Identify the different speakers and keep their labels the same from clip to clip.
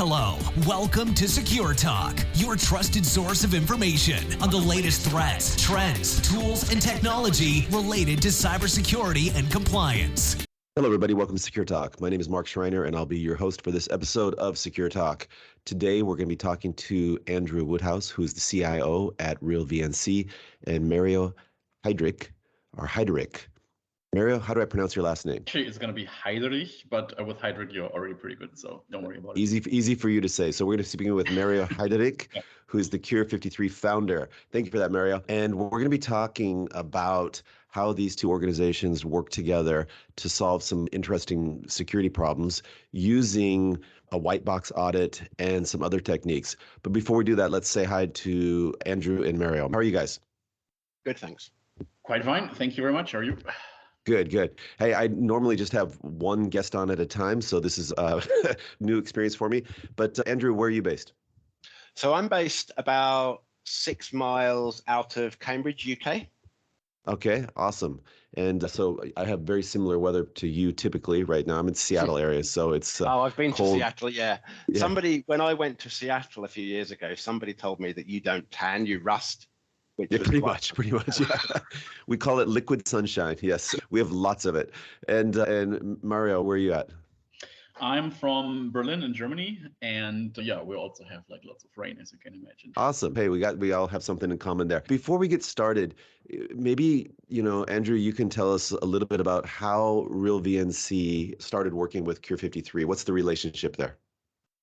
Speaker 1: Hello, welcome to Secure Talk, your trusted source of information on the latest threats, trends, tools, and technology related to cybersecurity and compliance.
Speaker 2: Hello, everybody. Welcome to Secure Talk. My name is Mark Schreiner, and I'll be your host for this episode of Secure Talk. Today, we're going to be talking to Andrew Woodhouse, who's the CIO at RealVNC, and Mario Heiderich. Mario, how do I pronounce your last name?
Speaker 3: Actually, it's going to be Heiderich, but with Heiderich, you're already pretty good, so don't worry about it.
Speaker 2: Easy for you to say. So we're going to be speaking with Mario Heiderich, who is the Cure 53 founder. Thank you for that, Mario. And we're going to be talking about how these two organizations work together to solve some interesting security problems using a white box audit and some other techniques. But before we do that, let's say hi to Andrew and Mario. How are you guys?
Speaker 4: Good, thanks.
Speaker 3: Quite fine. Thank you very much. How are you?
Speaker 2: Good. Hey, I normally just have one guest on at a time, so this is a new experience for me. But Andrew, where are you based?
Speaker 4: So I'm based about 6 miles out of Cambridge, UK.
Speaker 2: Okay, awesome. And so I have very similar weather to you typically right now. I'm in Seattle area, so it's
Speaker 4: I've been
Speaker 2: cold.
Speaker 4: to Seattle, yeah. Somebody, when I went to Seattle a few years ago, somebody told me that you don't tan, you rust.
Speaker 2: Yeah, pretty much. Yeah. We call it liquid sunshine. Yes, we have lots of it. And Mario, where are you at?
Speaker 3: I'm from Berlin in Germany, and we also have like lots of rain, as you can imagine.
Speaker 2: Awesome. Hey, we all have something in common there. Before we get started, maybe, Andrew, you can tell us a little bit about how RealVNC started working with Cure 53. What's the relationship there?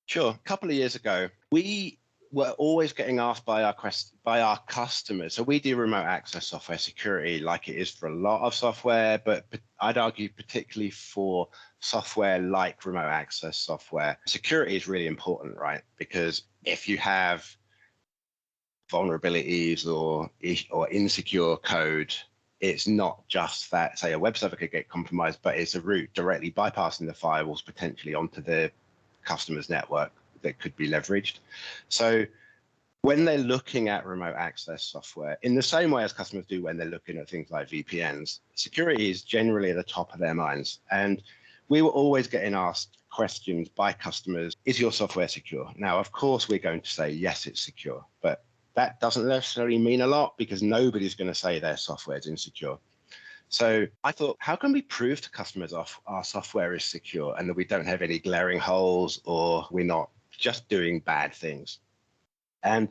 Speaker 4: Sure. A couple of years ago, we were always getting asked by our customers. So we do remote access software security like it is for a lot of software, but I'd argue particularly for software like remote access software, security is really important, right? Because if you have vulnerabilities or insecure code, it's not just that, say, a web server could get compromised, but it's a route directly bypassing the firewalls potentially onto the customer's network that could be leveraged. So when they're looking at remote access software, in the same way as customers do when they're looking at things like VPNs, security is generally at the top of their minds. And we were always getting asked questions by customers, is your software secure? Now, of course, we're going to say, yes, it's secure, but that doesn't necessarily mean a lot because nobody's going to say their software is insecure. So I thought, how can we prove to customers our software is secure and that we don't have any glaring holes or we're not just doing bad things? And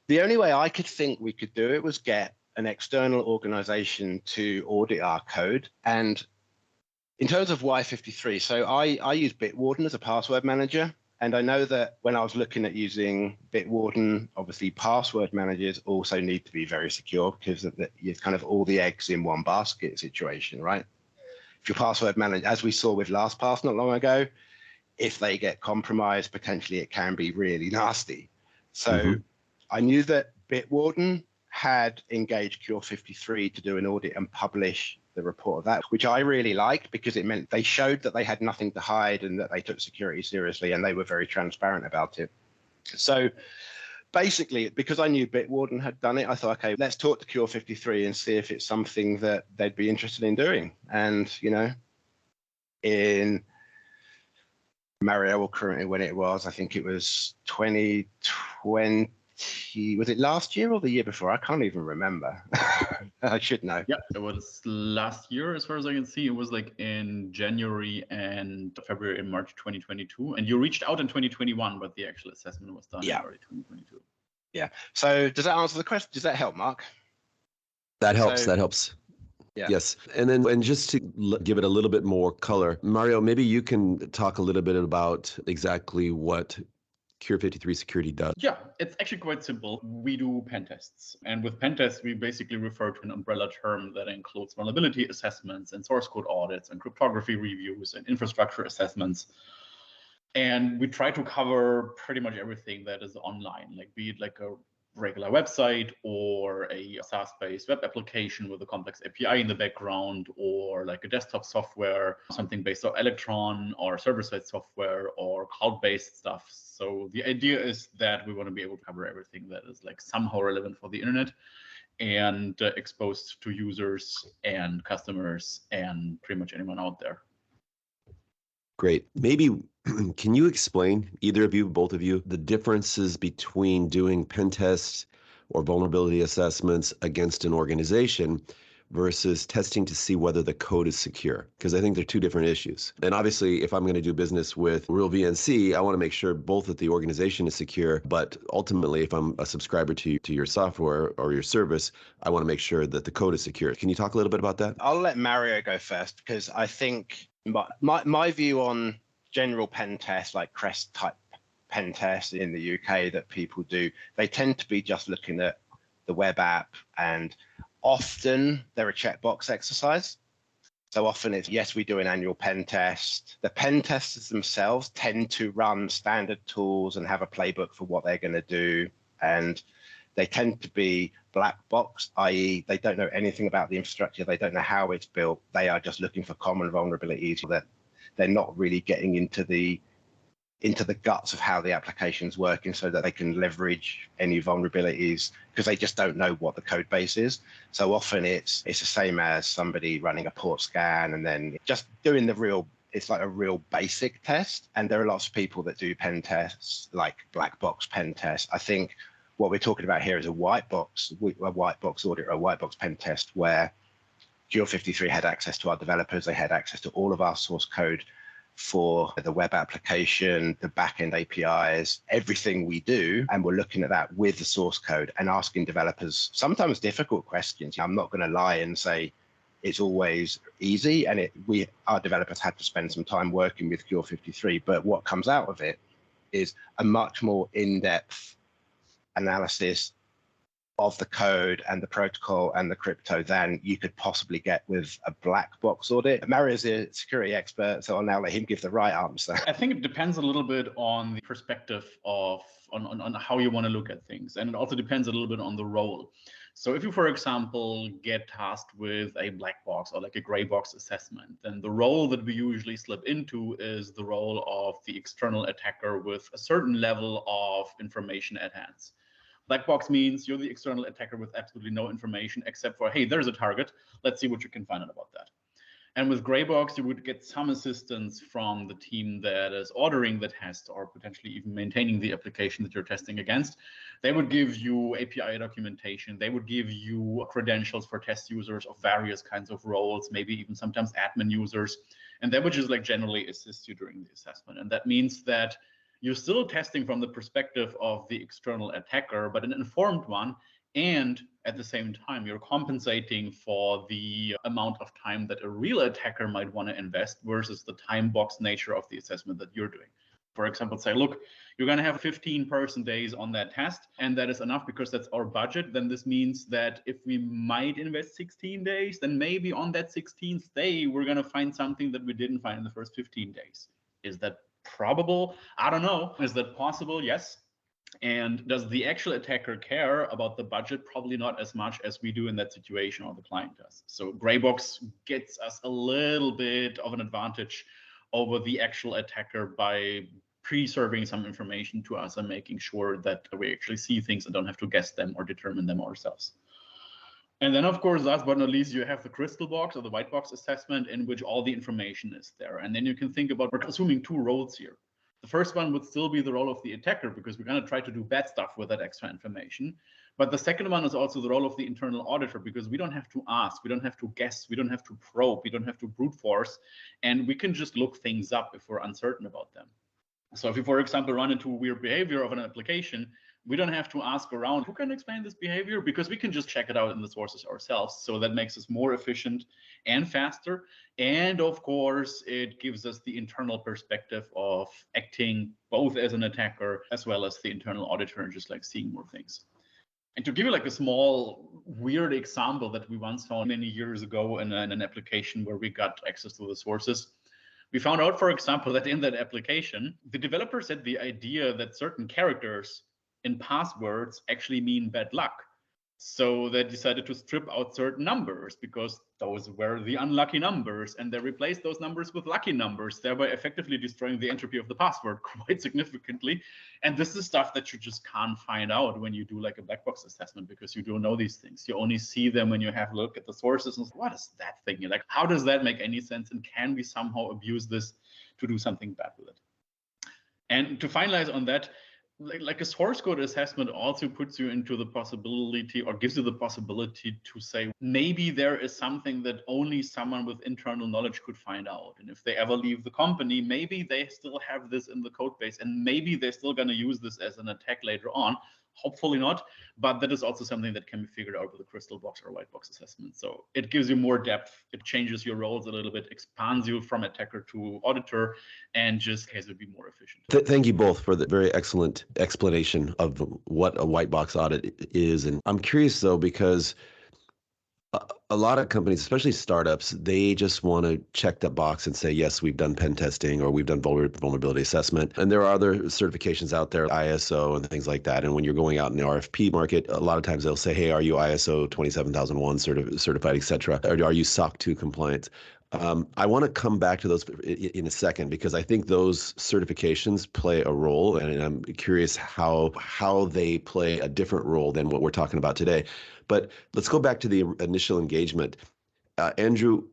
Speaker 4: the only way I could think we could do it was get an external organization to audit our code. And in terms of why 53, so I use Bitwarden as a password manager. And I know that when I was looking at using Bitwarden, obviously password managers also need to be very secure because it's kind of all the eggs in one basket situation, right? If your password manager, as we saw with LastPass not long ago, if they get compromised, potentially it can be really nasty. So I knew that Bitwarden had engaged Cure 53 to do an audit and publish the report of that, which I really liked because it meant they showed that they had nothing to hide and that they took security seriously and they were very transparent about it. So basically, because I knew Bitwarden had done it, I thought, okay, let's talk to Cure 53 and see if it's something that they'd be interested in doing. And, in Mario, currently when it was, I think it was 2020, was it last year or the year before? I can't even remember. I should know.
Speaker 3: Yeah, it was last year, as far as I can see. It was like in January and February and March 2022. And you reached out in 2021, but the actual assessment was done in early 2022.
Speaker 4: Yeah. So does that answer the question? Does that help, Mark?
Speaker 2: That helps.
Speaker 4: Yeah.
Speaker 2: Yes. And just to give it a little bit more color, Mario, maybe you can talk a little bit about exactly what Cure 53 Security does.
Speaker 3: Yeah, it's actually quite simple. We do pen tests. And with pen tests, we basically refer to an umbrella term that includes vulnerability assessments and source code audits and cryptography reviews and infrastructure assessments. And we try to cover pretty much everything that is online, like be it like a regular website or a SaaS-based web application with a complex API in the background, or like a desktop software, something based on Electron or server-side software or cloud-based stuff. So the idea is that we want to be able to cover everything that is like somehow relevant for the internet and exposed to users and customers and pretty much anyone out there.
Speaker 2: Great. Maybe Can you explain, either of you, both of you, the differences between doing pen tests or vulnerability assessments against an organization versus testing to see whether the code is secure? Because I think they're two different issues. And obviously, if I'm going to do business with RealVNC, I want to make sure both that the organization is secure, but ultimately, if I'm a subscriber to your software or your service, I want to make sure that the code is secure. Can you talk a little bit about that?
Speaker 4: I'll let Mario go first, because I think my view on general pen tests, like CREST type pen tests in the UK that people do, they tend to be just looking at the web app, and often they're a checkbox exercise. So often it's, yes, we do an annual pen test. The pen testers themselves tend to run standard tools and have a playbook for what they're going to do. And they tend to be black box, i.e. they don't know anything about the infrastructure. They don't know how it's built. They are just looking for common vulnerabilities that they're not really getting into the guts of how the application's working, so that they can leverage any vulnerabilities, because they just don't know what the code base is. So often it's the same as somebody running a port scan and then just doing it's like a real basic test. And there are lots of people that do pen tests, like black box pen tests. I think what we're talking about here is a white box audit or a white box pen test, where Cure53 had access to our developers. They had access to all of our source code for the web application, the backend APIs, everything we do. And we're looking at that with the source code and asking developers sometimes difficult questions. I'm not going to lie and say it's always easy. And our developers had to spend some time working with Cure53. But what comes out of it is a much more in-depth analysis of the code and the protocol and the crypto than you could possibly get with a black box audit. Mario's a security expert, so I'll now let him give the right answer.
Speaker 3: I think it depends a little bit on the perspective on how you want to look at things. And it also depends a little bit on the role. So if you, for example, get tasked with a black box or like a gray box assessment, then the role that we usually slip into is the role of the external attacker with a certain level of information at hand. Black box means you're the external attacker with absolutely no information except for, hey, there's a target. Let's see what you can find out about that. And with gray box, you would get some assistance from the team that is ordering the test or potentially even maintaining the application that you're testing against. They would give you API documentation. They would give you credentials for test users of various kinds of roles, maybe even sometimes admin users. And they would just like generally assist you during the assessment. And that means that you're still testing from the perspective of the external attacker, but an informed one. And at the same time, you're compensating for the amount of time that a real attacker might want to invest versus the time box nature of the assessment that you're doing. For example, say, look, you're going to have 15 person days on that test, and that is enough because that's our budget. Then this means that if we might invest 16 days, then maybe on that 16th day, we're going to find something that we didn't find in the first 15 days. Is that probable? I don't know. Is that possible? Yes. And does the actual attacker care about the budget? Probably not as much as we do in that situation, or the client does. So Greybox gets us a little bit of an advantage over the actual attacker by preserving some information to us and making sure that we actually see things and don't have to guess them or determine them ourselves. And then, of course, last but not least, you have the crystal box or the white box assessment, in which all the information is there. And then you can think about, we're assuming two roles here. The first one would still be the role of the attacker, because we're going to try to do bad stuff with that extra information. But the second one is also the role of the internal auditor, because we don't have to ask, we don't have to guess, we don't have to probe, we don't have to brute force, and we can just look things up if we're uncertain about them. So if you, for example, run into weird behavior of an application, we don't have to ask around who can explain this behavior, because we can just check it out in the sources ourselves. So that makes us more efficient and faster. And of course, it gives us the internal perspective of acting both as an attacker as well as the internal auditor, and just like seeing more things. And to give you like a small weird example that we once found many years ago in an application where we got access to the sources, we found out, for example, that in that application, the developers had the idea that certain characters in passwords actually mean bad luck. So they decided to strip out certain numbers because those were the unlucky numbers, and they replaced those numbers with lucky numbers, thereby effectively destroying the entropy of the password quite significantly. And this is stuff that you just can't find out when you do like a black box assessment, because you don't know these things. You only see them when you have a look at the sources and say, what is that thing? You're like, how does that make any sense? And can we somehow abuse this to do something bad with it? And to finalize on that, like a source code assessment also puts you into the possibility or gives you the possibility to say, maybe there is something that only someone with internal knowledge could find out. And if they ever leave the company, maybe they still have this in the code base and maybe they're still going to use this as an attack later on. Hopefully not, but that is also something that can be figured out with a crystal box or white box assessment. So it gives you more depth. It changes your roles a little bit, expands you from attacker to auditor, and just has to be more efficient.
Speaker 2: Thank you both for the very excellent explanation of what a white box audit is. And I'm curious though, because a lot of companies, especially startups, they just want to check that box and say, yes, we've done pen testing or we've done vulnerability assessment. And there are other certifications out there, ISO and things like that. And when you're going out in the RFP market, a lot of times they'll say, hey, are you ISO 27001 certified, et cetera? Or are you SOC 2 compliant? I want to come back to those in a second because I think those certifications play a role, and I'm curious how they play a different role than what we're talking about today. But let's go back to the initial engagement. Andrew,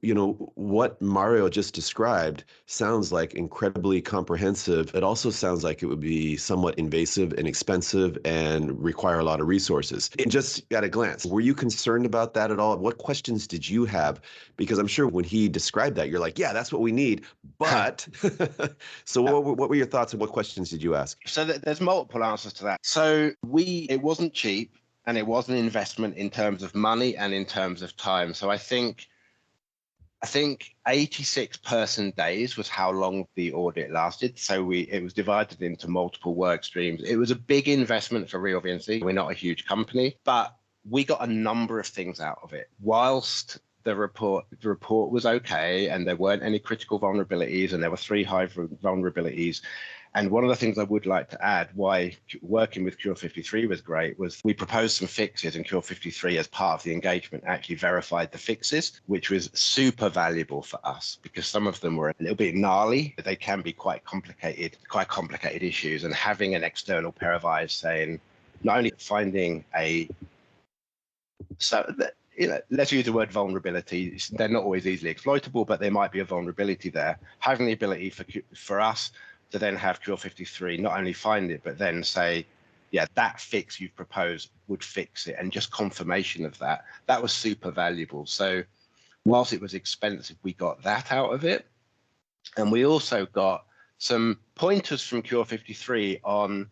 Speaker 2: what Mario just described sounds like incredibly comprehensive. It also sounds like it would be somewhat invasive and expensive and require a lot of resources. And just at a glance, were you concerned about that at all? What questions did you have? Because I'm sure when he described that, you're like, yeah, that's what we need. But so what were your thoughts and what questions did you ask?
Speaker 4: So there's multiple answers to that. So it wasn't cheap and it was an investment in terms of money and in terms of time. So I think 86 person days was how long the audit lasted. So it was divided into multiple work streams. It was a big investment for RealVNC. We're not a huge company, but we got a number of things out of it. Whilst the report was okay and there weren't any critical vulnerabilities and there were 3 high vulnerabilities. And one of the things I would like to add why working with Cure 53 was great was we proposed some fixes and Cure 53 as part of the engagement actually verified the fixes, which was super valuable for us because some of them were a little bit gnarly. They can be quite complicated issues, and having an external pair of eyes saying, not only finding let's use the word vulnerability. They're not always easily exploitable, but there might be a vulnerability there. Having the ability for us to then have Cure 53 not only find it, but then say, yeah, that fix you've proposed would fix it, and just confirmation of that was super valuable. So whilst it was expensive, we got that out of it. And we also got some pointers from Cure 53 on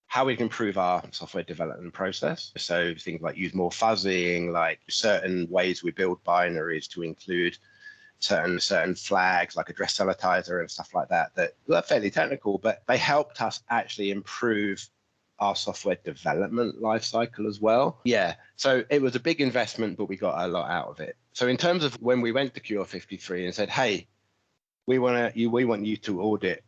Speaker 4: how we can improve our software development process. So things like use more fuzzing, like certain ways we build binaries to include certain flags like address sanitizer and stuff like that are fairly technical, but they helped us actually improve our software development lifecycle as well. Yeah, so it was a big investment, but we got a lot out of it. So in terms of when we went to Cure 53 and said, hey, we want you to audit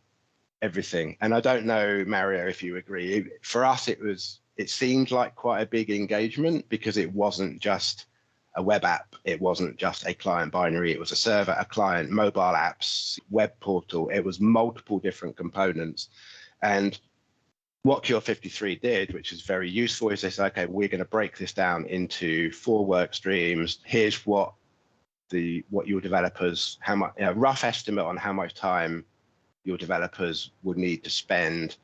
Speaker 4: everything. And I don't know, Mario, if you agree. For us, it seemed like quite a big engagement because it wasn't just a web app. It wasn't just a client binary. It was a server, a client, mobile apps, web portal. It was multiple different components. And what Cure 53 did, which is very useful, is they said, okay, we're going to break this down into 4 work streams. Here's what your developers, rough estimate on how much time your developers would need to spend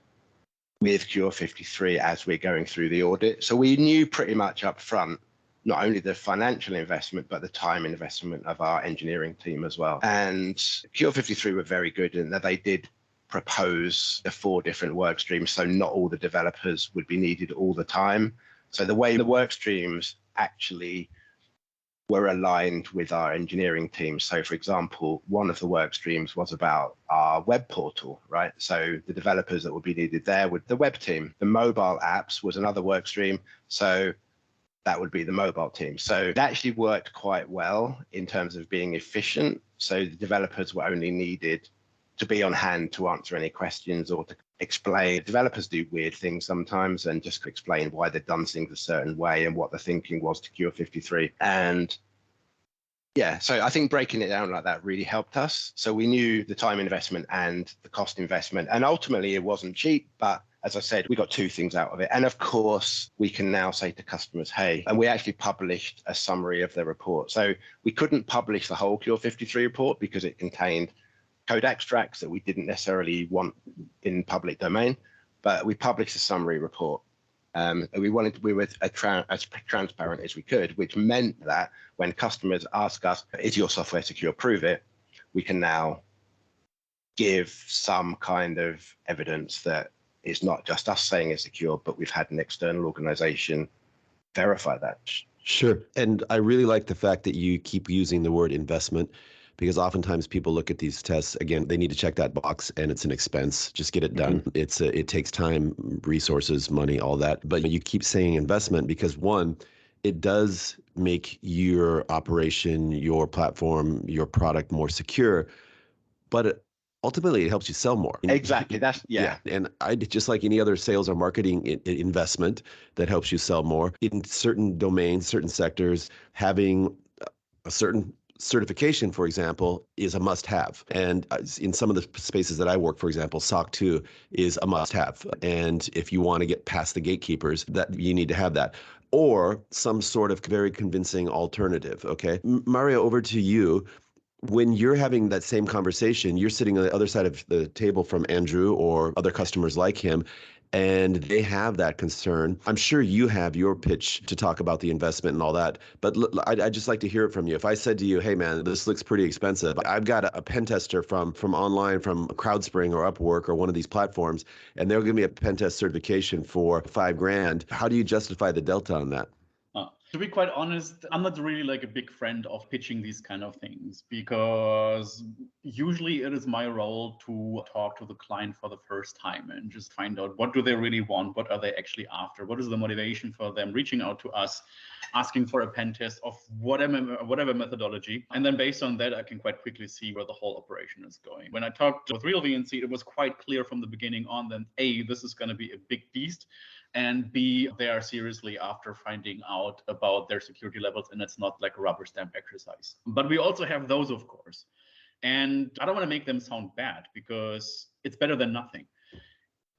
Speaker 4: with Cure 53 as we're going through the audit. So we knew pretty much up front not only the financial investment, but the time investment of our engineering team as well. And Cure 53 were very good in that they did propose the 4 different work streams, so not all the developers would be needed all the time. So the way the work streams actually were aligned with our engineering team. So for example, one of the work streams was about our web portal, right? So the developers that would be needed there with the web team. The mobile apps was another work stream. So that would be the mobile team. So it actually worked quite well in terms of being efficient. So the developers were only needed to be on hand to answer any questions or to explain. Developers do weird things sometimes and just explain why they've done things a certain way and what the thinking was to Cure 53. And yeah, so I think breaking it down like that really helped us. So we knew the time investment and the cost investment. And ultimately it wasn't cheap, but as I said, we got 2 things out of it. And of course, we can now say to customers, hey, and we actually published a summary of the report. So we couldn't publish the whole Cure 53 report because it contained code extracts that we didn't necessarily want in public domain, but we published a summary report. We were as transparent as we could, which meant that when customers ask us, is your software secure, prove it, we can now give some kind of evidence that it's not just us saying it's secure, but we've had an external organization verify that.
Speaker 2: Sure. And I really like the fact that you keep using the word investment, because oftentimes people look at these tests, again, they need to check that box and it's an expense. Just get it done. It takes time, resources, money, all that. But you keep saying investment because, one, it does make your operation, your platform, your product more secure, but ultimately it helps you sell more.
Speaker 4: Exactly. Yeah.
Speaker 2: And I just like any other sales or marketing investment that helps you sell more in certain domains, certain sectors, having a certain certification, for example, is a must-have. And in some of the spaces that I work, for example, SOC 2 is a must-have. And if you want to get past the gatekeepers, that you need to have that. Or some sort of very convincing alternative, okay? Mario, over to you. When you're having that same conversation, you're sitting on the other side of the table from Andrew or other customers like him, and they have that concern. I'm sure you have your pitch to talk about the investment and all that, but I'd just like to hear it from you. If I said to you, hey man, this looks pretty expensive. I've got a pen tester from online, from CrowdSpring or Upwork or one of these platforms, and they'll give me a pen test certification for $5,000. How do you justify the delta on that?
Speaker 3: To be quite honest, I'm not really like a big friend of pitching these kind of things, because usually it is my role to talk to the client for the first time and just find out what do they really want, what are they actually after, what is the motivation for them reaching out to us, asking for a pen test of whatever methodology. And then based on that, I can quite quickly see where the whole operation is going. When I talked with RealVNC, it was quite clear from the beginning on that A, this is going to be a big beast, and B, they are seriously after finding out about their security levels, and it's not like a rubber stamp exercise. But we also have those, of course. And I don't want to make them sound bad, because it's better than nothing.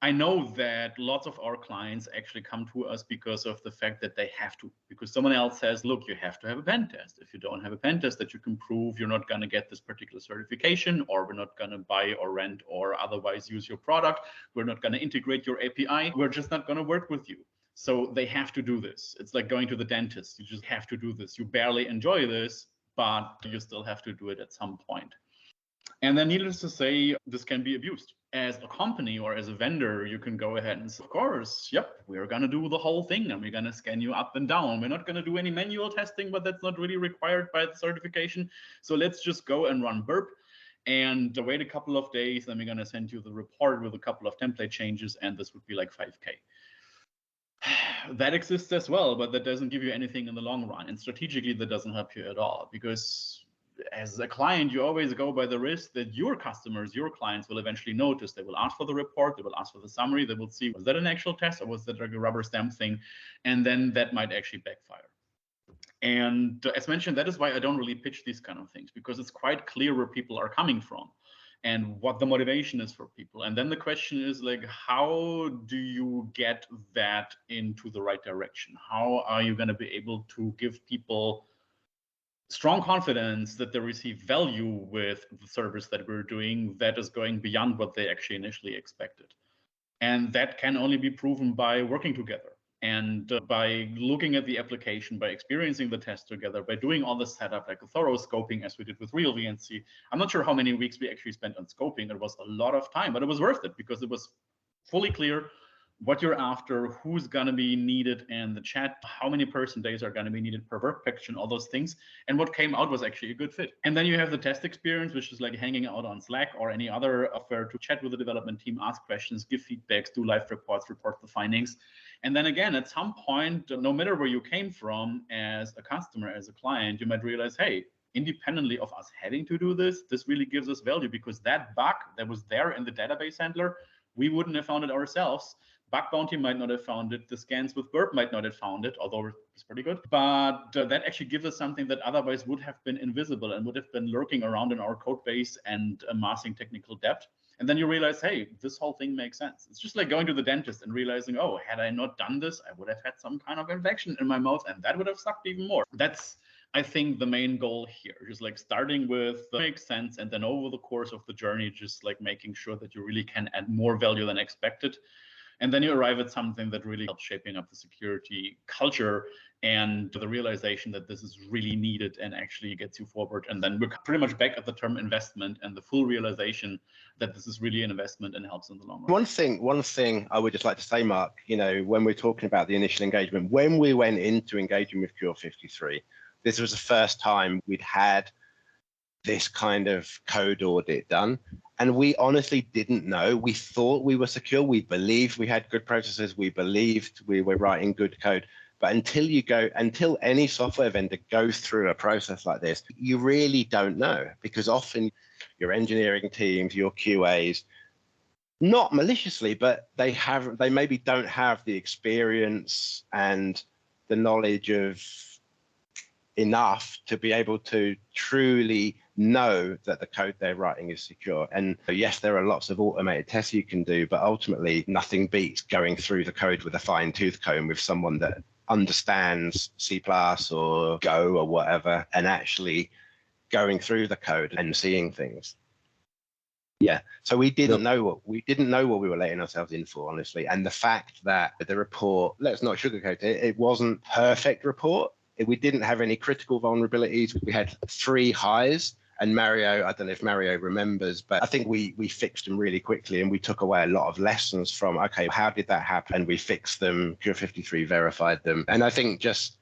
Speaker 3: I know that lots of our clients actually come to us because of the fact that they have to, because someone else says, look, you have to have a pen test. If you don't have a pen test that you can prove, you're not going to get this particular certification, or we're not going to buy or rent or otherwise use your product. We're not going to integrate your API. We're just not going to work with you. So they have to do this. It's like going to the dentist. You just have to do this. You barely enjoy this, but you still have to do it at some point. And then needless to say, this can be abused. As a company or as a vendor, you can go ahead and say, of course, yep, we're going to do the whole thing and we're going to scan you up and down. We're not going to do any manual testing, but that's not really required by the certification. So let's just go and run burp and wait a couple of days. Then we're going to send you the report with a couple of template changes, and this would be like 5K. That exists as well, but that doesn't give you anything in the long run. And strategically, that doesn't help you at all, because as a client, you always go by the risk that your customers, your clients will eventually notice. They will ask for the report, they will ask for the summary, they will see, was that an actual test or was that like a rubber stamp thing? And then that might actually backfire. And as mentioned, that is why I don't really pitch these kind of things, because it's quite clear where people are coming from and what the motivation is for people. And then the question is like, how do you get that into the right direction? How are you going to be able to give people strong confidence that they receive value with the service that we're doing that is going beyond what they actually initially expected? And that can only be proven by working together and by looking at the application, by experiencing the test together, by doing all the setup, like a thorough scoping as we did with RealVNC. I'm not sure how many weeks we actually spent on scoping. It was a lot of time, but it was worth it because it was fully clear what you're after, who's going to be needed in the chat, how many person days are going to be needed per work package, and all those things. And what came out was actually a good fit. And then you have the test experience, which is like hanging out on Slack or any other software to chat with the development team, ask questions, give feedbacks, do live reports, report the findings. And then again, at some point, no matter where you came from as a customer, as a client, you might realize, hey, independently of us having to do this, this really gives us value, because that bug that was there in the database handler, we wouldn't have found it ourselves. Bug Bounty might not have found it. The scans with burp might not have found it, although it's pretty good. But that actually gives us something that otherwise would have been invisible and would have been lurking around in our code base and amassing technical debt. And then you realize, hey, this whole thing makes sense. It's just like going to the dentist and realizing, oh, had I not done this, I would have had some kind of infection in my mouth, and that would have sucked even more. That's I think the main goal here is like starting with makes sense, and then over the course of the journey, just like making sure that you really can add more value than expected. And then you arrive at something that really helps shaping up the security culture and the realization that this is really needed and actually gets you forward. And then we're pretty much back at the term investment and the full realization that this is really an investment and helps in the long run.
Speaker 4: One thing I would just like to say, Mark, when we're talking about the initial engagement, when we went into engaging with Cure 53, this was the first time we'd had this kind of code audit done. And we honestly didn't know. We thought we were secure. We believed we had good processes. We believed we were writing good code. But until any software vendor goes through a process like this, you really don't know, because often your engineering teams, your QAs, not maliciously, but they maybe don't have the experience and the knowledge of enough to be able to truly know that the code they're writing is secure. And yes, there are lots of automated tests you can do, but ultimately nothing beats going through the code with a fine-tooth comb with someone that understands C+ or Go or whatever, and actually going through the code and seeing things. Yeah, so we didn't know what we were letting ourselves in for, honestly. And the fact that the report, let's not sugarcoat it, it wasn't a perfect report. We didn't have any critical vulnerabilities. We had 3 highs, and Mario, I don't know if Mario remembers, but I think we fixed them really quickly, and we took away a lot of lessons from, okay, how did that happen? And we fixed them, Cure 53 verified them. And I think just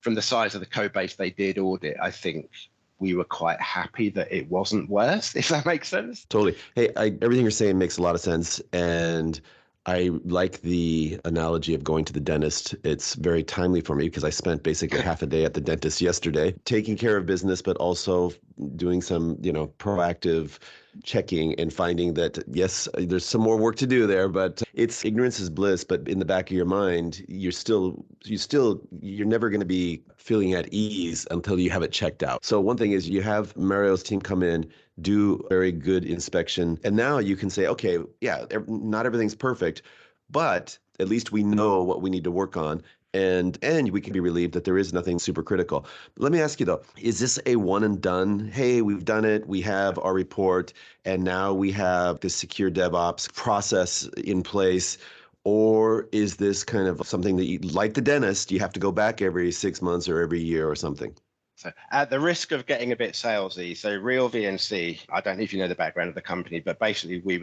Speaker 4: from the size of the code base they did audit, I think we were quite happy that it wasn't worse, if that makes sense.
Speaker 2: Totally. Hey, everything you're saying makes a lot of sense. And I like the analogy of going to the dentist. It's very timely for me because I spent basically half a day at the dentist yesterday, taking care of business, but also doing some, proactive checking and finding that, yes, there's some more work to do there, but it's ignorance is bliss. But in the back of your mind, you're never going to be feeling at ease until you have it checked out. So one thing is you have Mario's team come in, do very good inspection, and now you can say, okay, yeah, not everything's perfect, but at least we know what we need to work on. And we can be relieved that there is nothing super critical. But let me ask you though, is this a one and done? Hey, we've done it. We have our report, and now we have this secure DevOps process in place. Or is this kind of something that, like the dentist, you have to go back every 6 months or every year or something?
Speaker 4: So at the risk of getting a bit salesy, so RealVNC, I don't know if you know the background of the company, but basically we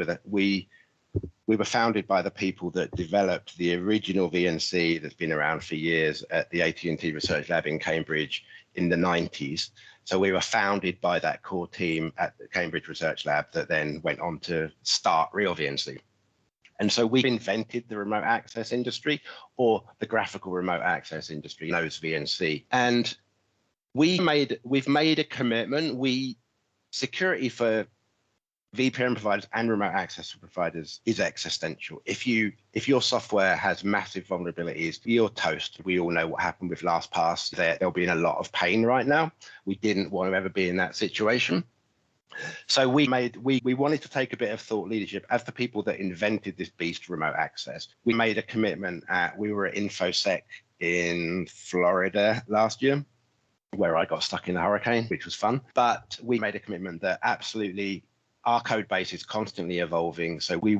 Speaker 4: were founded by the people that developed the original VNC that's been around for years at the AT&T Research Lab in Cambridge in the 90s. So we were founded by that core team at the Cambridge Research Lab that then went on to start RealVNC. And so we invented the remote access industry, or the graphical remote access industry, knows VNC. And we've made a commitment. Security for VPN providers and remote access providers is existential. If your software has massive vulnerabilities, you're toast. We all know what happened with LastPass. They'll be in a lot of pain right now. We didn't want to ever be in that situation. So we wanted to take a bit of thought leadership as the people that invented this beast remote access. We made a commitment we were at InfoSec in Florida last year, where I got stuck in a hurricane, which was fun. But we made a commitment that absolutely our code base is constantly evolving. So we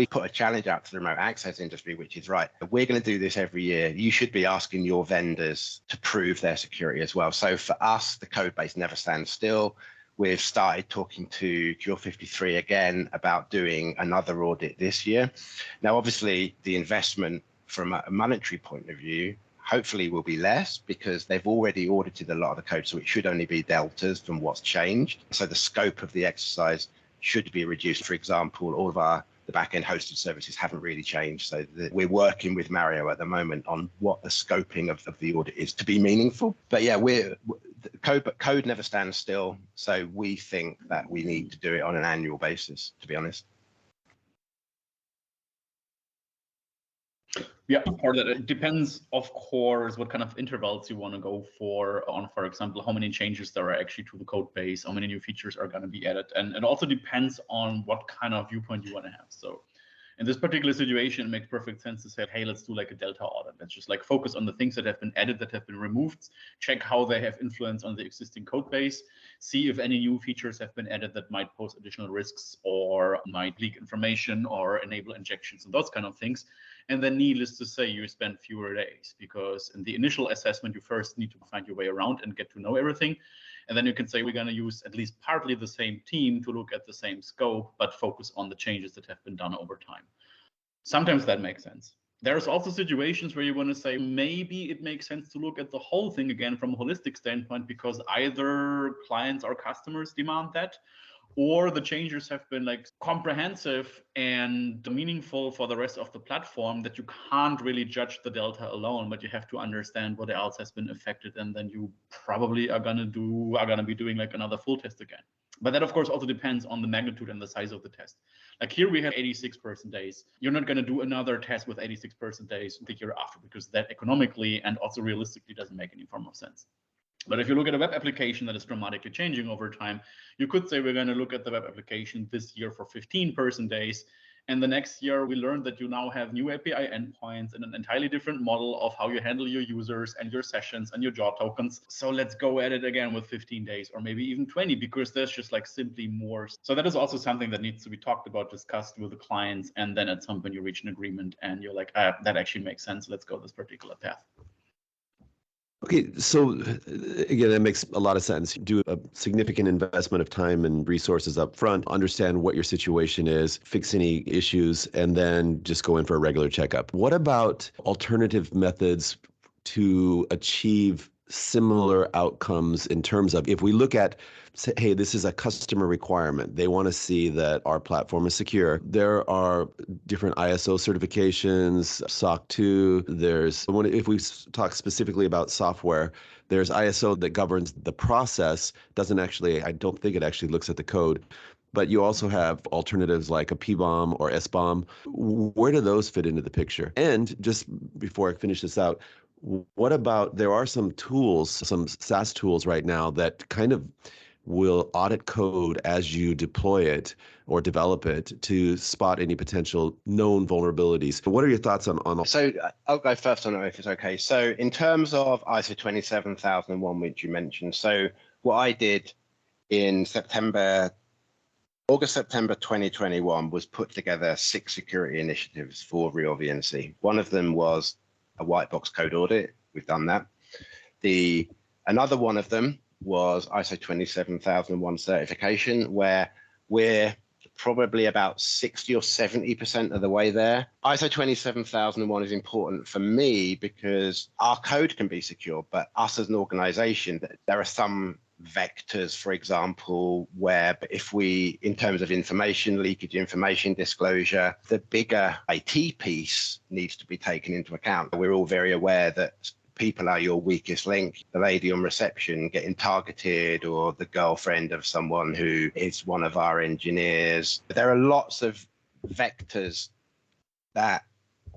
Speaker 4: put a challenge out to the remote access industry, which is right. We're going to do this every year. You should be asking your vendors to prove their security as well. So for us, the code base never stands still. We've started talking to Cure 53 again about doing another audit this year. Now, obviously, the investment from a monetary point of view hopefully will be less because they've already audited a lot of the code. So it should only be deltas from what's changed. So the scope of the exercise should be reduced. For example, all of the back-end hosted services haven't really changed. So we're working with Mario at the moment on what the scoping of the audit is to be meaningful. But yeah, code never stands still. So we think that we need to do it on an annual basis, to be honest.
Speaker 3: Yeah, for that, it depends, of course, what kind of intervals you want to go for on, for example, how many changes there are actually to the code base, how many new features are going to be added. And it also depends on what kind of viewpoint you want to have. So In this particular situation, it makes perfect sense to say, hey, let's do like a delta audit. Let's just like focus on the things that have been added, that have been removed, check how they have influence on the existing code base, see if any new features have been added that might pose additional risks or might leak information or enable injections and those kind of things. And then needless to say, you spend fewer days, because in the initial assessment, you first need to find your way around and get to know everything. And then you can say, we're going to use at least partly the same team to look at the same scope, but focus on the changes that have been done over time. Sometimes that makes sense. There's also situations where you want to say, maybe it makes sense to look at the whole thing again from a holistic standpoint, because either clients or customers demand that, or the changes have been like comprehensive and meaningful for the rest of the platform that you can't really judge the delta alone, but you have to understand what else has been affected, and then you probably are gonna be doing like another full test again. But that of course also depends on the magnitude and the size of the test. Like here we have 86 person days. You're not going to do another test with 86 person days the year after, because that economically and also realistically doesn't make any form of sense. But if you look at a web application that is dramatically changing over time, you could say we're going to look at the web application this year for 15 person days. And the next year, we learned that you now have new API endpoints and an entirely different model of how you handle your users and your sessions and your job tokens. So let's go at it again with 15 days or maybe even 20, because there's just like simply more. So that is also something that needs to be talked about, discussed with the clients. And then at some point you reach an agreement and you're like, that actually makes sense. Let's go this particular path.
Speaker 2: Okay, so again, that makes a lot of sense. Do a significant investment of time and resources up front, understand what your situation is, fix any issues, and then just go in for a regular checkup. What about alternative methods to achieve similar outcomes in terms of, if we look at, say, hey, this is a customer requirement. They want to see that our platform is secure. There are different ISO certifications, SOC 2. If we talk specifically about software, there's ISO that governs the process. I don't think it actually looks at the code. But you also have alternatives like a PBOM or SBOM. Where do those fit into the picture? And just before I finish this out, what about, there are some tools, some SaaS tools right now that kind of will audit code as you deploy it or develop it to spot any potential known vulnerabilities. What are your thoughts on?
Speaker 4: So I'll go first on it if it's okay. So in terms of ISO 27001, which you mentioned, so what I did in August, September 2021 was put together 6 security initiatives for RealVNC. One of them was a white box code audit. We've done that. Another one of them was ISO 27001 certification, where we're probably about 60 or 70% of the way there. ISO 27001 is important for me because our code can be secure, but us as an organization, there are some vectors, for example, where if we, in terms of information leakage, information disclosure, the bigger IT piece needs to be taken into account. We're all very aware that people are your weakest link. The lady on reception getting targeted, or the girlfriend of someone who is one of our engineers. There are lots of vectors that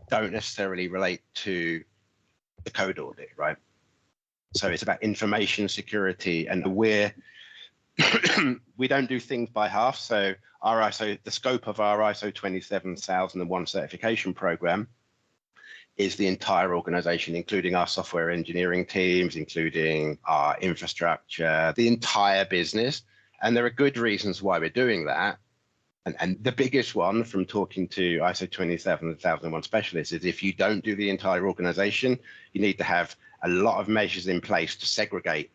Speaker 4: don't necessarily relate to the code audit, right? So it's about information security, and we don't do things by half. So the scope of our ISO 27001 certification program is the entire organization, including our software engineering teams, including our infrastructure, the entire business. And there are good reasons why we're doing that. And the biggest one from talking to ISO 27001 specialists is, if you don't do the entire organization, you need to have a lot of measures in place to segregate,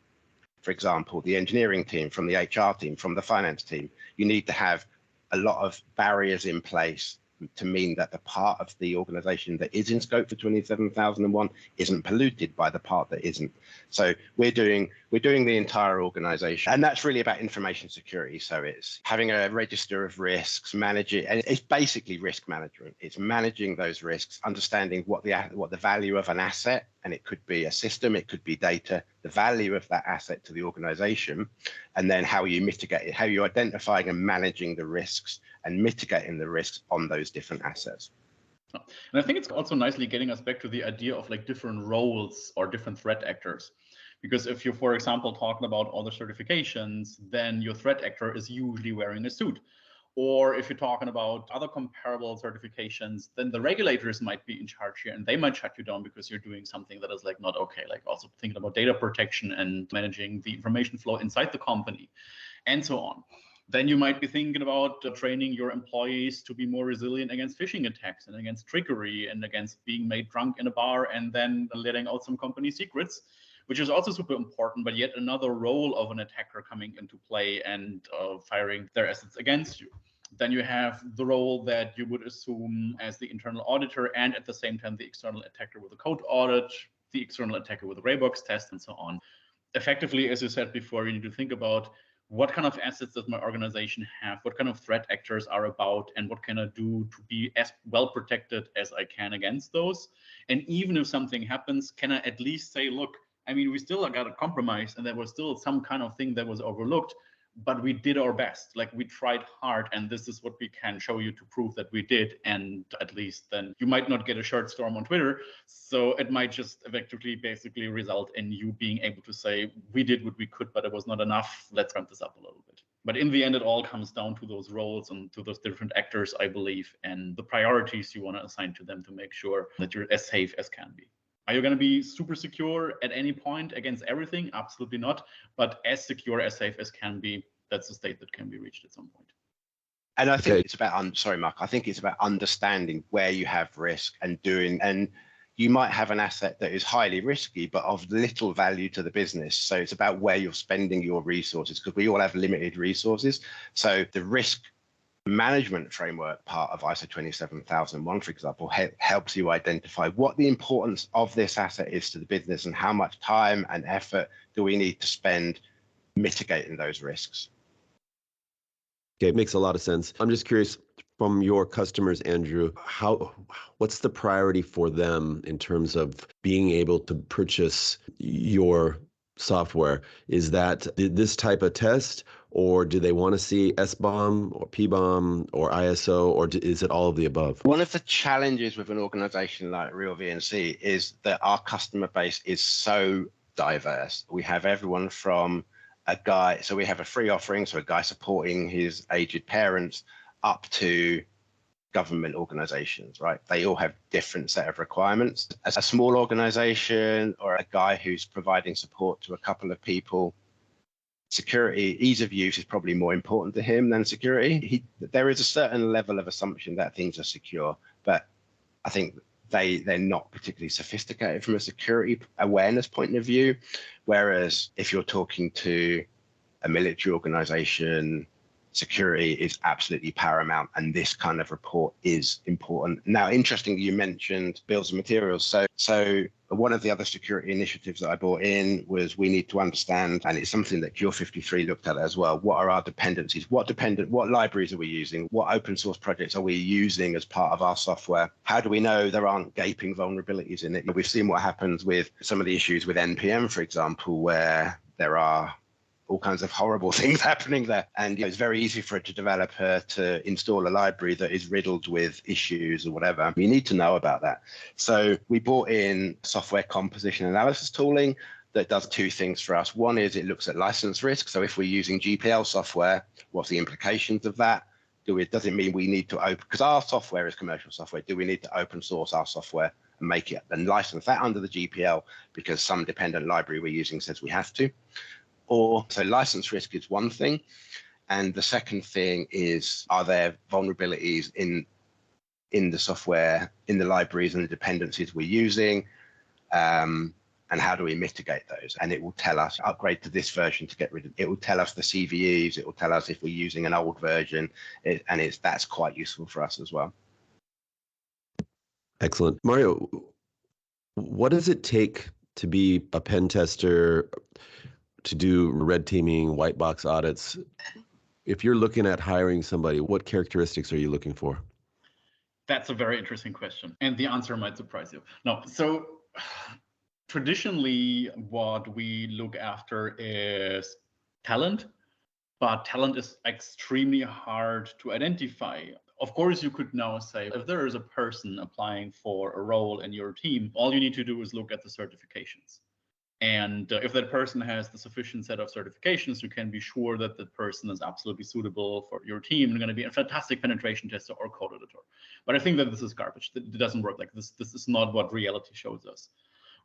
Speaker 4: for example, the engineering team from the HR team, from the finance team. You need to have a lot of barriers in place to mean that the part of the organization that is in scope for 27001 isn't polluted by the part that isn't. So we're doing the entire organization, and that's really about information security. So it's having a register of risks, manage it, and it's basically risk management. It's managing those risks, understanding what the value of an asset, and it could be a system, it could be data, the value of that asset to the organization, and then how you mitigate it, how you're identifying and managing the risks and mitigating the risks on those different assets.
Speaker 3: And I think it's also nicely getting us back to the idea of like different roles or different threat actors. Because if you're, for example, talking about all the certifications, then your threat actor is usually wearing a suit. Or if you're talking about other comparable certifications, then the regulators might be in charge here and they might shut you down because you're doing something that is like not okay. Like also thinking about data protection and managing the information flow inside the company and so on. Then you might be thinking about training your employees to be more resilient against phishing attacks and against trickery and against being made drunk in a bar and then letting out some company secrets, which is also super important, but yet another role of an attacker coming into play and firing their assets against you. Then you have the role that you would assume as the internal auditor and at the same time the external attacker with a code audit, the external attacker with a gray box test, and so on. Effectively, as you said before, you need to think about what kind of assets does my organization have, what kind of threat actors are about, and what can I do to be as well protected as I can against those. And even if something happens, can I at least say, look, I mean, we still got a compromise and there was still some kind of thing that was overlooked, but we did our best. Like we tried hard and this is what we can show you to prove that we did. And at least then you might not get a short storm on Twitter. So it might just effectively basically result in you being able to say, we did what we could, but it was not enough. Let's ramp this up a little bit. But in the end, it all comes down to those roles and to those different actors, I believe, and the priorities you want to assign to them to make sure that you're as safe as can be. Are you going to be super secure at any point against everything? Absolutely not. But as secure, as safe as can be, that's a state that can be reached at some point.
Speaker 4: And I think it's about, sorry, Mark, I think it's about understanding where you have risk and you might have an asset that is highly risky, but of little value to the business. So it's about where you're spending your resources, because we all have limited resources. So the risk management framework part of ISO 27001, for example, helps you identify what the importance of this asset is to the business and how much time and effort do we need to spend mitigating those risks.
Speaker 2: Okay, it makes a lot of sense. I'm just curious, from your customers, Andrew, what's the priority for them in terms of being able to purchase your software? Is that this type of test, or do they want to see SBOM or PBOM or ISO, or is it all of the above?
Speaker 4: One of the challenges with an organization like RealVNC is that our customer base is so diverse. We have everyone from a guy, so we have a free offering, so a guy supporting his aged parents, up to government organizations, right? They all have different set of requirements. As a small organization or a guy who's providing support to a couple of people, security, ease of use is probably more important to him than security. There is a certain level of assumption that things are secure, but I think they're not particularly sophisticated from a security awareness point of view. Whereas if you're talking to a military organization, security is absolutely paramount, and this kind of report is important. Now, interestingly, you mentioned bills and materials. So one of the other security initiatives that I brought in was we need to understand, and it's something that Cure 53 looked at as well, what are our dependencies? What libraries are we using? What open source projects are we using as part of our software? How do we know there aren't gaping vulnerabilities in it? We've seen what happens with some of the issues with NPM, for example, where there are all kinds of horrible things happening there. And it's very easy for a developer to install a library that is riddled with issues or whatever. You need to know about that. So we brought in software composition analysis tooling that does two things for us. One is it looks at license risk. So if we're using GPL software, what's the implications of that? Does it mean we need to open, because our software is commercial software, do we need to open source our software and make it and license that under the GPL because some dependent library we're using says we have to? So license risk is one thing. And the second thing is, are there vulnerabilities in the software, in the libraries and the dependencies we're using? And how do we mitigate those? And it will tell us, upgrade to this version to get rid of it. It will tell us the CVEs. It will tell us if we're using an old version. That's quite useful for us as well.
Speaker 2: Excellent. Mario, what does it take to be a pen tester, to do red teaming, white box audits? If you're looking at hiring somebody, what characteristics are you looking for?
Speaker 3: That's a very interesting question, and the answer might surprise you. No, so traditionally, what we look after is talent, but talent is extremely hard to identify. Of course, you could now say, if there is a person applying for a role in your team, all you need to do is look at the certifications. And if that person has the sufficient set of certifications, you can be sure that that person is absolutely suitable for your team and going to be a fantastic penetration tester or code editor. But I think that this is garbage. It doesn't work like this. This is not what reality shows us.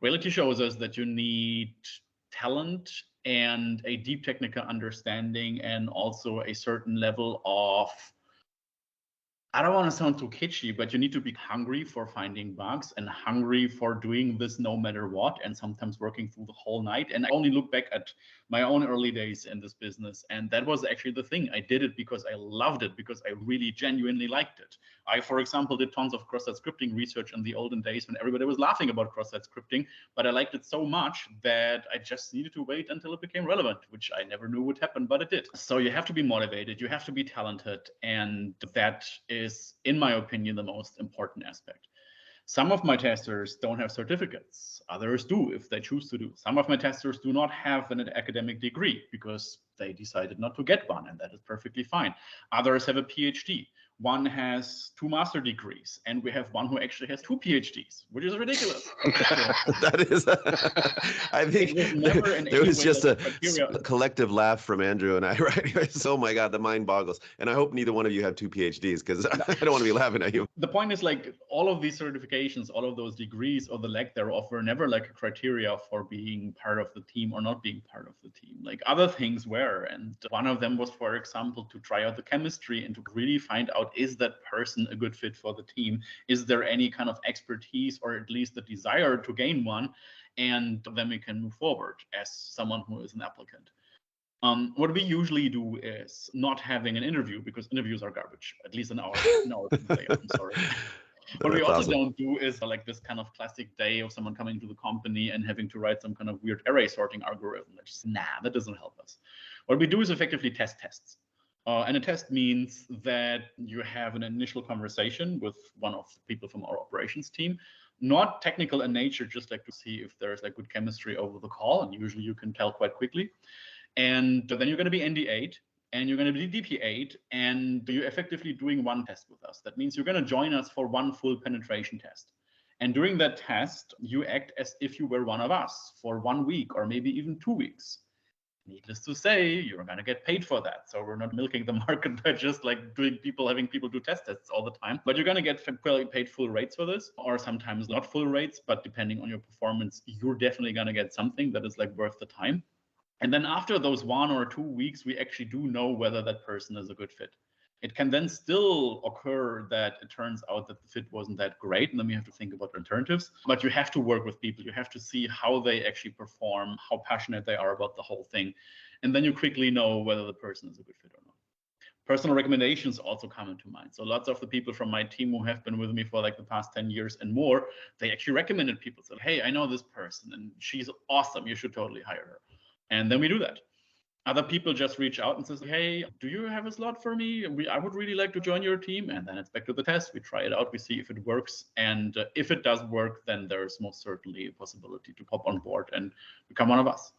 Speaker 3: Reality shows us that you need talent and a deep technical understanding and also a certain level of, I don't want to sound too kitschy, but you need to be hungry for finding bugs and hungry for doing this no matter what, and sometimes working through the whole night. And I only look back at my own early days in this business, and that was actually the thing. I did it because I loved it, because I really genuinely liked it. I, for example, did tons of cross-site scripting research in the olden days when everybody was laughing about cross-site scripting, but I liked it so much that I just needed to wait until it became relevant, which I never knew would happen, but it did. So you have to be motivated, you have to be talented, and that is, in my opinion, the most important aspect. Some of my testers don't have certificates. Others do, if they choose to do. Some of my testers do not have an academic degree because they decided not to get one, and that is perfectly fine. Others have a PhD. One has 2 master degrees, and we have one who actually has 2 PhDs, which is ridiculous.
Speaker 2: That is, I think there was just a collective laugh from Andrew and I, right? So, oh my God, the mind boggles. And I hope neither one of you have 2 PhDs, because I don't want to be laughing at you.
Speaker 3: The point is, like, all of these certifications, all of those degrees or the lack thereof were never like a criteria for being part of the team or not being part of the team. Like, other things were, and one of them was, for example, to try out the chemistry and to really find out, is that person a good fit for the team? Is there any kind of expertise or at least the desire to gain one? And then we can move forward as someone who is an applicant. What we usually do is not having an interview, because interviews are garbage, at least in our player. I'm sorry. What we also don't do is like this kind of classic day of someone coming to the company and having to write some kind of weird array sorting algorithm. That's just, that doesn't help us. What we do is effectively test tests. And a test means that you have an initial conversation with one of the people from our operations team, not technical in nature, just like to see if there's like good chemistry over the call. And usually you can tell quite quickly. And then you're going to be ND8 and you're going to be DP8, and you're effectively doing one test with us. That means you're going to join us for one full penetration test. And during that test, you act as if you were one of us for 1 week or maybe even 2 weeks. Needless to say, you're going to get paid for that. So we're not milking the market by just like having people do test tests all the time. But you're going to get paid full rates for this, or sometimes not full rates, but depending on your performance, you're definitely going to get something that is like worth the time. And then after those 1 or 2 weeks, we actually do know whether that person is a good fit. It can then still occur that it turns out that the fit wasn't that great, and then we have to think about alternatives. But you have to work with people. You have to see how they actually perform, how passionate they are about the whole thing. And then you quickly know whether the person is a good fit or not. Personal recommendations also come into mind. So lots of the people from my team who have been with me for like the past 10 years and more, they actually recommended people. So, hey, I know this person and she's awesome. You should totally hire her. And then we do that. Other people just reach out and says, hey, do you have a slot for me? I would really like to join your team. And then it's back to the test. We try it out. We see if it works. And if it does work, then there's most certainly a possibility to hop on board and become one of us.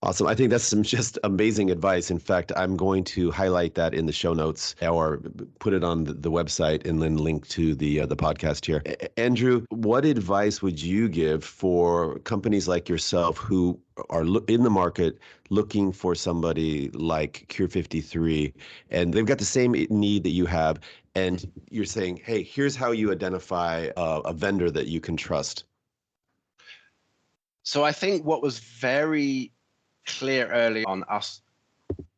Speaker 2: Awesome. I think that's some just amazing advice. In fact, I'm going to highlight that in the show notes or put it on the website and then link to the podcast here. Andrew, what advice would you give for companies like yourself who are in the market looking for somebody like Cure 53, and they've got the same need that you have, and you're saying, hey, here's how you identify a vendor that you can trust?
Speaker 4: So I think what was very clear early on us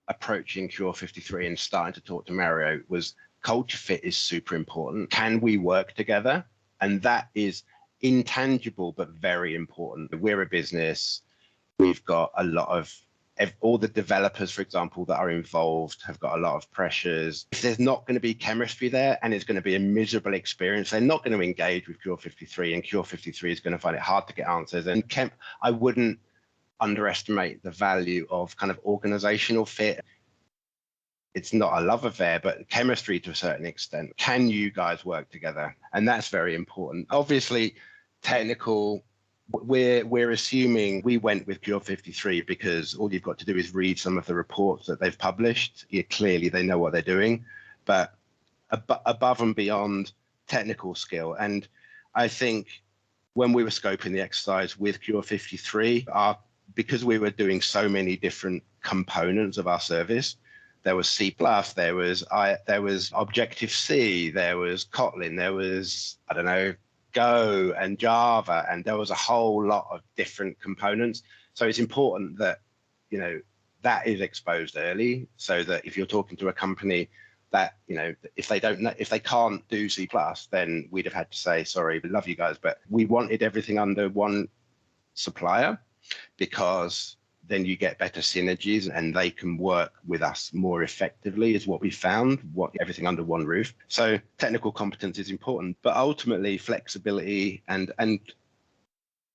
Speaker 4: approaching Cure 53 and starting to talk to Mario was culture fit is super important. Can we work together? And that is intangible, but very important. We're a business. We've got a lot of, all the developers, for example, that are involved have got a lot of pressures. If there's not going to be chemistry there and it's going to be a miserable experience, they're not going to engage with Cure 53, and Cure 53 is going to find it hard to get answers. And I wouldn't underestimate the value of kind of organizational fit. It's not a love affair, but chemistry to a certain extent. Can you guys work together? And that's very important. Obviously, technical, we're assuming we went with Cure 53 because all you've got to do is read some of the reports that they've published. Clearly, they know what they're doing, but above and beyond technical skill. And I think when we were scoping the exercise with Cure 53, because we were doing so many different components of our service, there was C++, there was Objective-C, there was Kotlin, there was, Go and Java, and there was a whole lot of different components. So it's important that, that is exposed early, so that if you're talking to a company that, if they can't do C++, then we'd have had to say, sorry, we love you guys, but we wanted everything under one supplier, because then you get better synergies and they can work with us more effectively, is what we found, everything under one roof. So technical competence is important, but ultimately flexibility and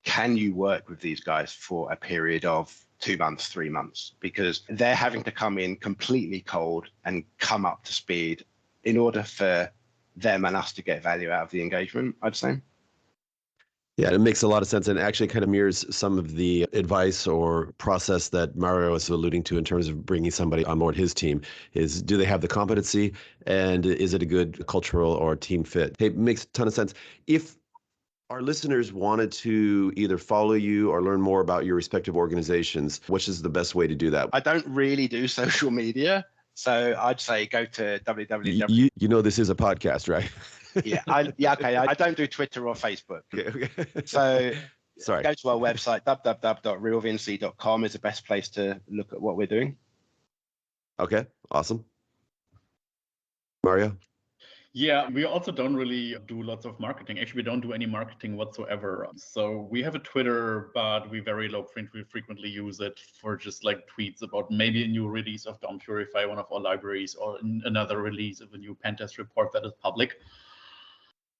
Speaker 4: can you work with these guys for a period of 2 months, 3 months, because they're having to come in completely cold and come up to speed in order for them and us to get value out of the engagement, I'd say.
Speaker 2: Yeah, it makes a lot of sense, and actually kind of mirrors some of the advice or process that Mario was alluding to in terms of bringing somebody on board his team. Is, do they have the competency, and is it a good cultural or team fit? Hey, it makes a ton of sense. If our listeners wanted to either follow you or learn more about your respective organizations, which is the best way to do that?
Speaker 4: I don't really do social media, so I'd say go to www.
Speaker 2: You know this is a podcast, right?
Speaker 4: Okay. I don't do Twitter or Facebook.
Speaker 2: Okay.
Speaker 4: So
Speaker 2: sorry.
Speaker 4: Go to our website, www.realvnc.com is the best place to look at what we're doing.
Speaker 2: Okay, awesome. Mario?
Speaker 3: Yeah, we also don't really do lots of marketing. Actually, we don't do any marketing whatsoever. So we have a Twitter, but we very low frequently use it for just like tweets about maybe a new release of DOM Purify, one of our libraries, or another release of a new pentest report that is public.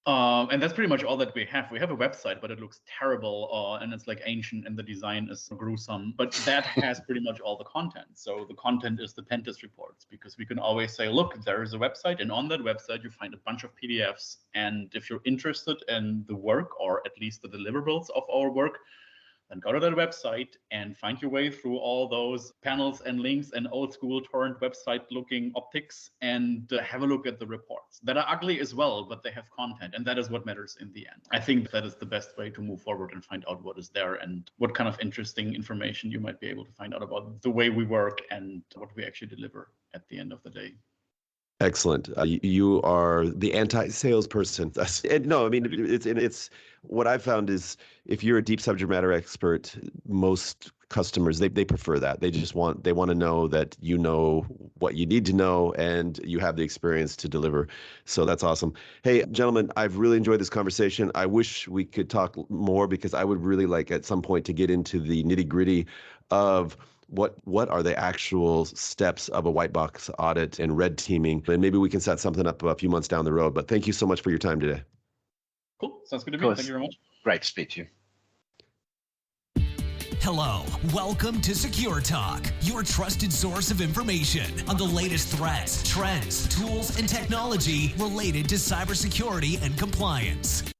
Speaker 3: And that's pretty much all that we have. We have a website, but it looks terrible, and it's like ancient, and the design is gruesome. But that has pretty much all the content. So the content is the pentest reports, because we can always say, look, there is a website, and on that website you find a bunch of PDFs. And if you're interested in the work, or at least the deliverables of our work, then go to that website and find your way through all those panels and links and old school torrent website looking optics, and have a look at the reports that are ugly as well, but they have content, and that is what matters in the end. I think that is the best way to move forward and find out what is there and what kind of interesting information you might be able to find out about the way we work and what we actually deliver at the end of the day.
Speaker 2: Excellent. You are the anti-salesperson. No, I mean, it's what I've found is if you're a deep subject matter expert, most customers, they prefer that. They want to know that you know what you need to know and you have the experience to deliver. So that's awesome. Hey, gentlemen, I've really enjoyed this conversation. I wish we could talk more, because I would really like at some point to get into the nitty-gritty of what are the actual steps of a white box audit and red teaming, and maybe we can set something up a few months down the road. But thank you so much for your time today.
Speaker 3: Cool. Sounds good to me. Thank you very much.
Speaker 4: Great to speak to you.
Speaker 1: Hello, welcome to Secure Talk, your trusted source of information on the latest threats, trends, tools, and technology related to cybersecurity and compliance.